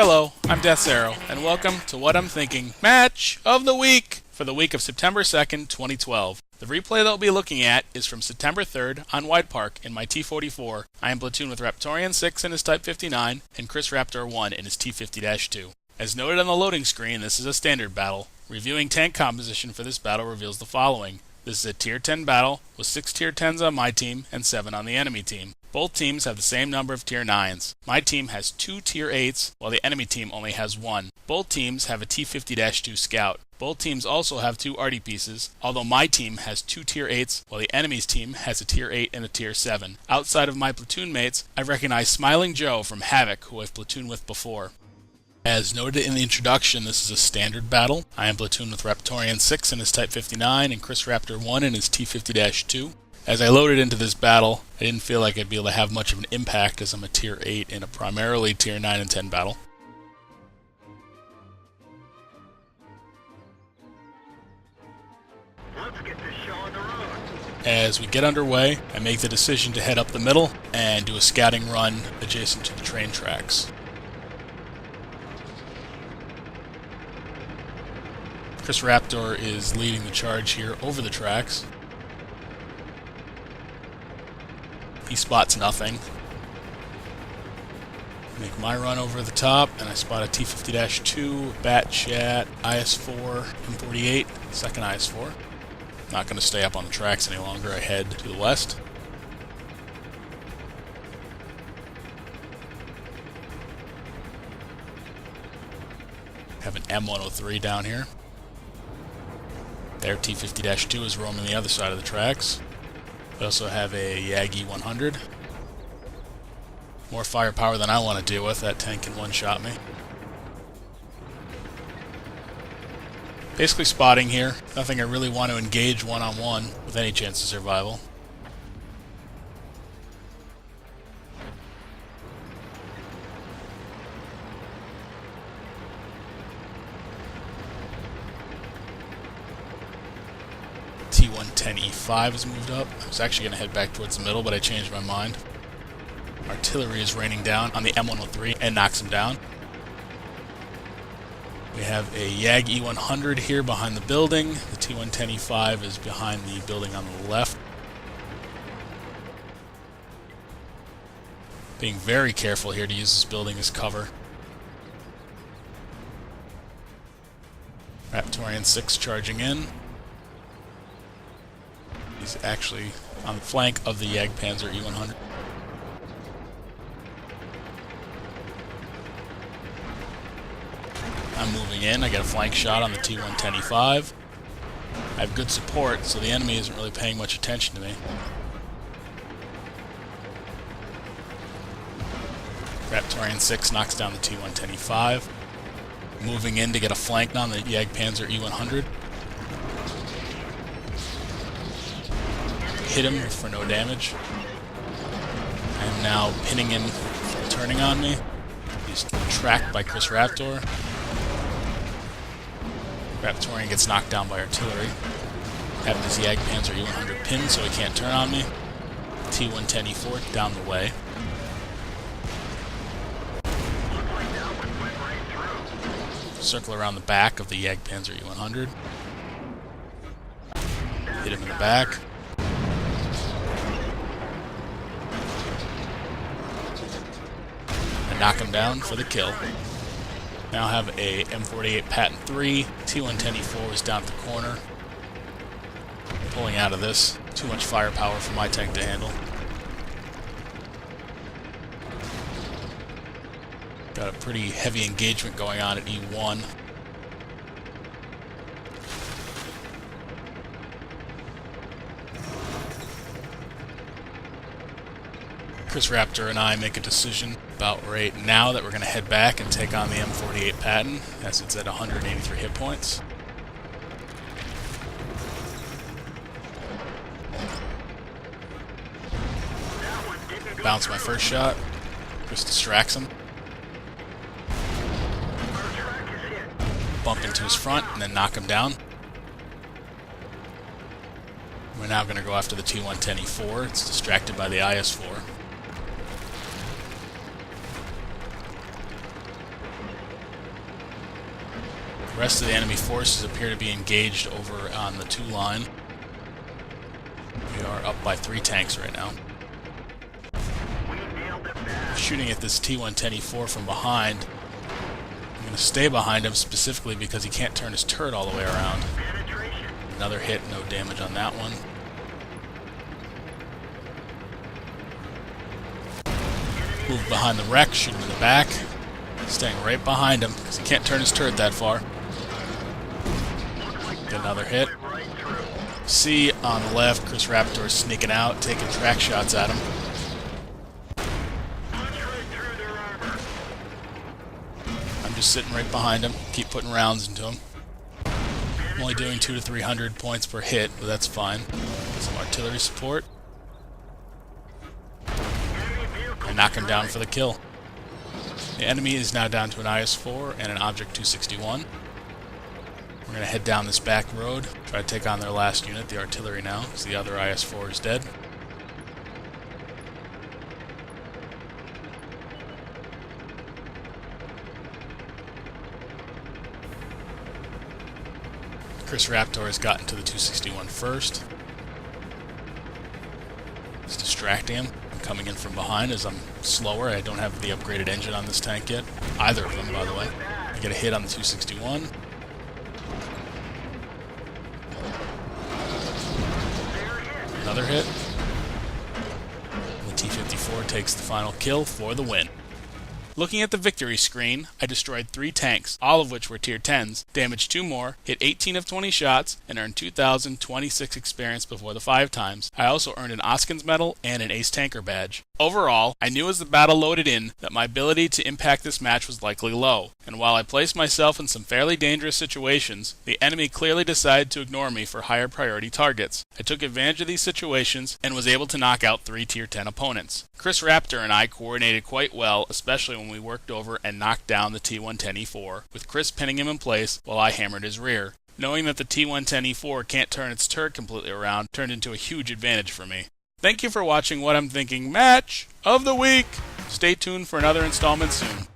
Hello, I'm Death's Arrow, and welcome to What I'm Thinking Match of the Week for the week of September 2nd, 2012. The replay that we'll be looking at is from September 3rd on White Park in my T-44. I am platooned with Raptorian 6 in his Type 59 and Chris Raptor 1 in his T-50-2. As noted on the loading screen, this is a standard battle. Reviewing tank composition for this battle reveals the following. This is a Tier 10 battle with 6 Tier 10s on my team and 7 on the enemy team. Both teams have the same number of Tier 9s. My team has 2 Tier 8s, while the enemy team only has 1. Both teams have a T-50-2 Scout. Both teams also have 2 arty pieces, although my team has 2 Tier 8s, while the enemy's team has a Tier 8 and a Tier 7. Outside of my platoon mates, I recognize Smiling Joe from Havoc, who I've platooned with before. As noted in the introduction, this is a standard battle. I am platooned with Raptorian 6 in his Type 59 and Chris Raptor 1 in his T-50-2. As I loaded into this battle, I didn't feel like I'd be able to have much of an impact as I'm a Tier 8 in a primarily Tier 9 and 10 battle. Let's get this show on the road. As we get underway, I make the decision to head up the middle and do a scouting run adjacent to the train tracks. Chris Raptor is leading the charge here over the tracks. He spots nothing. Make my run over the top, and I spot a T-50-2, Bat Chat, IS-4, M48, second IS-4. Not going to stay up on the tracks any longer. I head to the west. Have an M103 down here. Their T-50-2 is roaming the other side of the tracks. We also have a Yagi 100. More firepower than I want to deal with. That tank can one-shot me. Basically spotting here. Nothing I really want to engage one-on-one with any chance of survival. T-110E5 has moved up. I was actually going to head back towards the middle, but I changed my mind. Artillery is raining down on the M103 and knocks him down. We have a Yagi 100 here behind the building. The T-110E5 is behind the building on the left. Being very careful here to use this building as cover. Raptorian 6 charging in. He's actually on the flank of the Jagdpanzer E100. I'm moving in. I get a flank shot on the T-110E5. I have good support, so the enemy isn't really paying much attention to me. Raptorian 6 knocks down the T-110E5. Moving in to get a flank on the Jagdpanzer E100. Hit him for no damage. I am now pinning him from turning on me. He's tracked by Chris Raptor. Raptorian gets knocked down by artillery. Having his Jagdpanzer E100 pinned so he can't turn on me. T-110E4 down the way. Circle around the back of the Jagdpanzer E100. Hit him in the back. Knock him down for the kill. Now have a M48 Patton 3. T-110E4 is down at the corner. Pulling out of this. Too much firepower for my tank to handle. Got a pretty heavy engagement going on at E1. Chris Raptor and I make a decision about right now that we're going to head back and take on the M48 Patton, as it's at 183 hit points. Bounce my first shot. Chris distracts him. Bump into his front and then knock him down. We're now going to go after the T-110E4. It's distracted by the IS-4. The rest of the enemy forces appear to be engaged over on the 2 line. We are up by 3 tanks right now. Shooting at this T-110E4 from behind. I'm going to stay behind him specifically because he can't turn his turret all the way around. Another hit, no damage on that one. Move behind the wreck, shoot him in the back. Staying right behind him because he can't turn his turret that far. Get another hit. See on the left, Chris Raptor is sneaking out, taking track shots at him. I'm just sitting right behind him, keep putting rounds into him. I'm only doing 200 to 300 points per hit, but that's fine. Some artillery support. I knock him down for the kill. The enemy is now down to an IS-4 and an Object 261. We're going to head down this back road, try to take on their last unit, the artillery now, because the other IS-4 is dead. Chris Raptor has gotten to the 261 first. It's distracting him. I'm coming in from behind as I'm slower. I don't have the upgraded engine on this tank yet. Either of them, by the way. I get a hit on the 261. Another hit. The T-44 takes the final kill for the win. Looking at the victory screen, I destroyed 3 tanks, all of which were tier 10s, damaged 2 more, hit 18 of 20 shots, and earned 2,026 experience before the 5 times. I also earned an Oskins medal and an Ace Tanker badge. Overall, I knew as the battle loaded in that my ability to impact this match was likely low, and while I placed myself in some fairly dangerous situations, the enemy clearly decided to ignore me for higher priority targets. I took advantage of these situations and was able to knock out 3 tier 10 opponents. Chris Raptor and I coordinated quite well, especially when we worked over and knocked down the T-110E4, with Chris pinning him in place while I hammered his rear. Knowing that the T-110E4 can't turn its turret completely around turned into a huge advantage for me. Thank you for watching What I'm Thinking Match of the Week. Stay tuned for another installment soon.